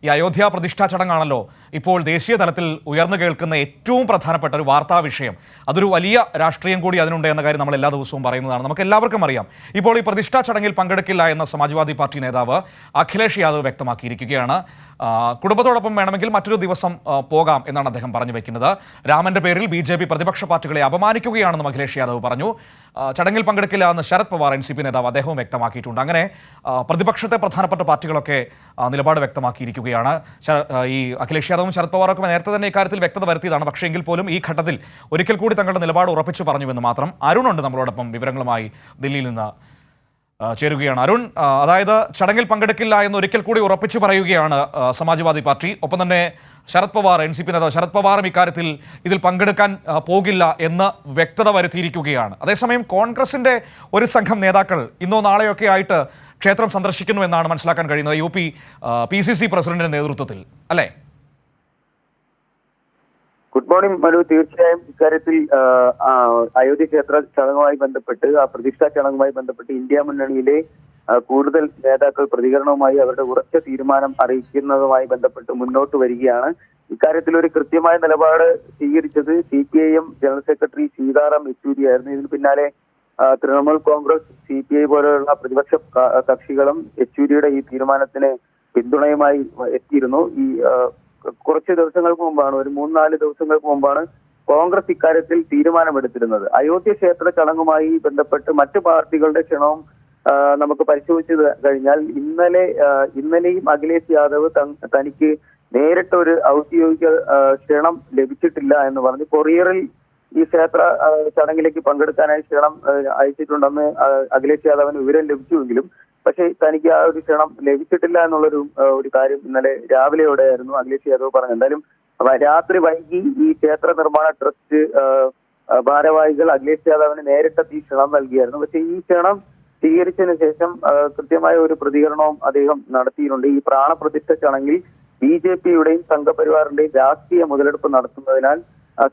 ഈ അയോധ്യ പ്രതിഷ്ഠാ ചടങ്ങാണല്ലോ ഇപ്പോൾ ദേശീയ തലത്തിൽ ഉയർന്നു കേൾക്കുന്ന ഏറ്റവും പ്രധാനപ്പെട്ട ഒരു വാർത്താ വിഷയം. അതൊരു വലിയ രാഷ്ട്രീയം കൂടി അതിനുണ്ട് എന്ന കാര്യം നമ്മൾ എല്ലാ ദിവസവും പറയുന്നതാണ്. നമുക്ക് എല്ലാവർക്കും അറിയാം. ഇപ്പോൾ ഈ പ്രതിഷ്ഠാ ചടങ്ങിൽ പങ്കെടുക്കില്ല എന്ന സമാജ്വാദി പാർട്ടി നേതാവ് അഖിലേഷ് യാദവ് വ്യക്തമാക്കിയിരിക്കുകയാണ്. കുടുംബത്തോടൊപ്പം വേണമെങ്കിൽ മറ്റൊരു ദിവസം പോകാം എന്നാണ് അദ്ദേഹം പറഞ്ഞു വെക്കുന്നത്. രാമന്റെ പേരിൽ BJP പ്രതിപക്ഷ പാർട്ടികളെ അപമാനിക്കുകയാണെന്നും അഖിലേഷ് യാദവ് പറഞ്ഞു. ചടങ്ങിൽ പങ്കെടുക്കില്ല എന്ന് ശരത് പവാർ NCP നേതാവ് അദ്ദേഹവും വ്യക്തമാക്കിയിട്ടുണ്ട്. അങ്ങനെ പ്രതിപക്ഷത്തെ പ്രധാനപ്പെട്ട പാർട്ടികളൊക്കെ നിലപാട് വ്യക്തമാക്കിയിരിക്കുകയാണ്. ഈ അഖിലേഷ് യാദവും ശരത് പവാറൊക്കെ നേരത്തെ തന്നെ ഇക്കാര്യത്തിൽ വ്യക്തത വരുത്തിയതാണ്. പക്ഷേ എങ്കിൽ പോലും ഈ ഘട്ടത്തിൽ ഒരിക്കൽ കൂടി തങ്ങളുടെ നിലപാട് ഉറപ്പിച്ചു പറഞ്ഞുവെന്ന് മാത്രം. അരുണുണ്ട് നമ്മളോടൊപ്പം വിവരങ്ങളുമായി ദില്ലിയിൽ നിന്ന് ചേരുകയാണ്. അരുൺ, അതായത് ചടങ്ങിൽ പങ്കെടുക്കില്ല എന്ന് ഒരിക്കൽ കൂടി ഉറപ്പിച്ചു പറയുകയാണ് സമാജ്വാദി പാർട്ടി. ഒപ്പം തന്നെ ശരത് പവാർ NCP നേതാവ് ശരത് പവാറും ഇക്കാര്യത്തിൽ ഇതിൽ പങ്കെടുക്കാൻ പോകില്ല എന്ന് വ്യക്തത വരുത്തിയിരിക്കുകയാണ്. അതേസമയം കോൺഗ്രസിന്റെ ഒരു സംഘം നേതാക്കൾ ഇന്നോ നാളെയൊക്കെ ആയിട്ട് ക്ഷേത്രം സന്ദർശിക്കുന്നു എന്നാണ് മനസ്സിലാക്കാൻ കഴിയുന്നത്, UP PCC പ്രസിഡന്റിന്റെ നേതൃത്വത്തിൽ, അല്ലേ? Good morning Manu. തീർച്ചയായും ഇക്കാര്യത്തിൽ അയോധ്യ ക്ഷേത്ര ചടങ്ങുമായി ബന്ധപ്പെട്ട്, ആ പ്രതിഷ്ഠാ ചടങ്ങുമായി ബന്ധപ്പെട്ട് ഇന്ത്യ മുന്നണിയിലെ കൂടുതൽ നേതാക്കൾ പ്രതികരണവുമായി അവരുടെ ഉറച്ച തീരുമാനം അറിയിക്കുന്നതുമായി ബന്ധപ്പെട്ട് മുന്നോട്ട് വരികയാണ്. ഇക്കാര്യത്തിൽ ഒരു കൃത്യമായ നിലപാട് സ്വീകരിച്ചത് CPIM general secretary Sitaram Yechury ആയിരുന്നു. ഇതിന് പിന്നാലെ തൃണമൂൽ കോൺഗ്രസ്, CPI പോലെയുള്ള പ്രതിപക്ഷ കക്ഷികളും യെച്ചൂരിയുടെ ഈ തീരുമാനത്തിന് പിന്തുണയുമായി എത്തിയിരുന്നു. ഈ കുറച്ച് ദിവസങ്ങൾക്ക് മുമ്പാണ്, ഒരു 3-4 ദിവസങ്ങൾക്ക് മുമ്പാണ് കോൺഗ്രസ് ഇക്കാര്യത്തിൽ തീരുമാനമെടുത്തിരുന്നത്. അയോധ്യ ക്ഷേത്ര ചടങ്ങുമായി ബന്ധപ്പെട്ട് മറ്റു പാർട്ടികളുടെ ക്ഷണവും നമുക്ക് പരിശോധിച്ചു കഴിഞ്ഞാൽ ഇന്നലെയും അഖിലേഷ് യാദവ് തനിക്ക് നേരിട്ടൊരു ഔദ്യോഗിക ക്ഷണം ലഭിച്ചിട്ടില്ല എന്ന് പറഞ്ഞ് കൊറിയറിൽ ഈ ക്ഷേത്ര ചടങ്ങിലേക്ക് പങ്കെടുക്കാനായി ക്ഷണം അയച്ചിട്ടുണ്ടെന്ന് അഖിലേഷ് യാദവിന് വിവരം ലഭിച്ചുവെങ്കിലും പക്ഷേ തനിക്ക് ആ ഒരു ക്ഷണം ലഭിച്ചിട്ടില്ല എന്നുള്ളൊരു കാര്യം ഇന്നലെ രാവിലെയോടെയായിരുന്നു അഖിലേഷ് യാദവ് പറഞ്ഞത്. എന്തായാലും രാത്രി വൈകി ഈ ക്ഷേത്ര നിർമ്മാണ ട്രസ്റ്റ് ഭാരവാഹികൾ അഖിലേഷ് യാദവിന് നേരിട്ടെത്തി ക്ഷണം നൽകിയായിരുന്നു. പക്ഷേ ഈ ക്ഷണം സ്വീകരിച്ചതിന് ശേഷം കൃത്യമായ ഒരു പ്രതികരണവും അദ്ദേഹം നടത്തിയിട്ടുണ്ട്. ഈ പ്രാണപ്രതിഷ്ഠ ചടങ്ങിൽ BJPയുടെയും സംഘപരിവാറിന്റെയും രാഷ്ട്രീയ മുതലെടുപ്പ് നടത്തുന്നതിനാൽ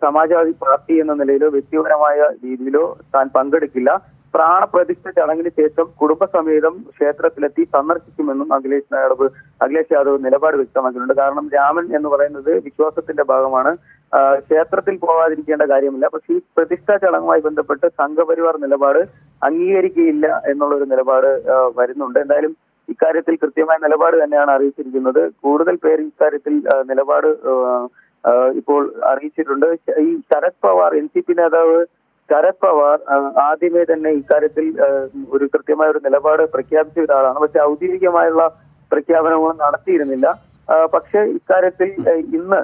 സമാജ്വാദി പാർട്ടി എന്ന നിലയിലോ വ്യക്തിപരമായ രീതിയിലോ താൻ പങ്കെടുക്കില്ല. പ്രാണപ്രതിഷ്ഠ ചടങ്ങിന് ശേഷം കുടുംബസമേതം ക്ഷേത്രത്തിലെത്തി സന്ദർശിക്കുമെന്നും അഖിലേഷ് യാദവ് നിലപാട് വ്യക്തമാക്കിയിട്ടുണ്ട്. കാരണം രാമൻ എന്ന് പറയുന്നത് വിശ്വാസത്തിന്റെ ഭാഗമാണ്. ക്ഷേത്രത്തിൽ പോകാതിരിക്കേണ്ട കാര്യമില്ല. പക്ഷേ ഈ പ്രതിഷ്ഠാ ചടങ്ങുമായി ബന്ധപ്പെട്ട് സംഘപരിവാർ നിലപാട് അംഗീകരിക്കുകയില്ല എന്നുള്ളൊരു നിലപാട് വരുന്നുണ്ട്. എന്തായാലും ഇക്കാര്യത്തിൽ കൃത്യമായ നിലപാട് തന്നെയാണ് അറിയിച്ചിരിക്കുന്നത്. കൂടുതൽ പേര് ഇക്കാര്യത്തിൽ നിലപാട് ഇപ്പോൾ അറിയിച്ചിട്ടുണ്ട്. ഈ ശരത് പവാർ NCP നേതാവ് ശരത് പവാർ ആദ്യമേ തന്നെ ഇക്കാര്യത്തിൽ ഒരു കൃത്യമായ ഒരു നിലപാട് പ്രഖ്യാപിച്ച ഒരാളാണ്. പക്ഷെ ഔദ്യോഗികമായുള്ള പ്രഖ്യാപനങ്ങളും നടത്തിയിരുന്നില്ല. പക്ഷേ ഇക്കാര്യത്തിൽ ഇന്ന്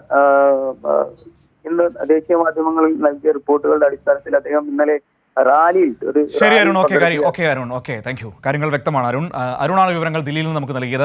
ദേശീയ മാധ്യമങ്ങളിൽ നൽകിയ റിപ്പോർട്ടുകളുടെ അടിസ്ഥാനത്തിൽ അദ്ദേഹം ഇന്നലെ റാലിയിൽ ശരി അരുൺ, താങ്ക് യു. കാര്യങ്ങൾ വ്യക്തമാണ്. അരുണാണ് വിവരങ്ങൾ ദില്ലിയിൽ നിന്ന് നമുക്ക് നൽകിയത്.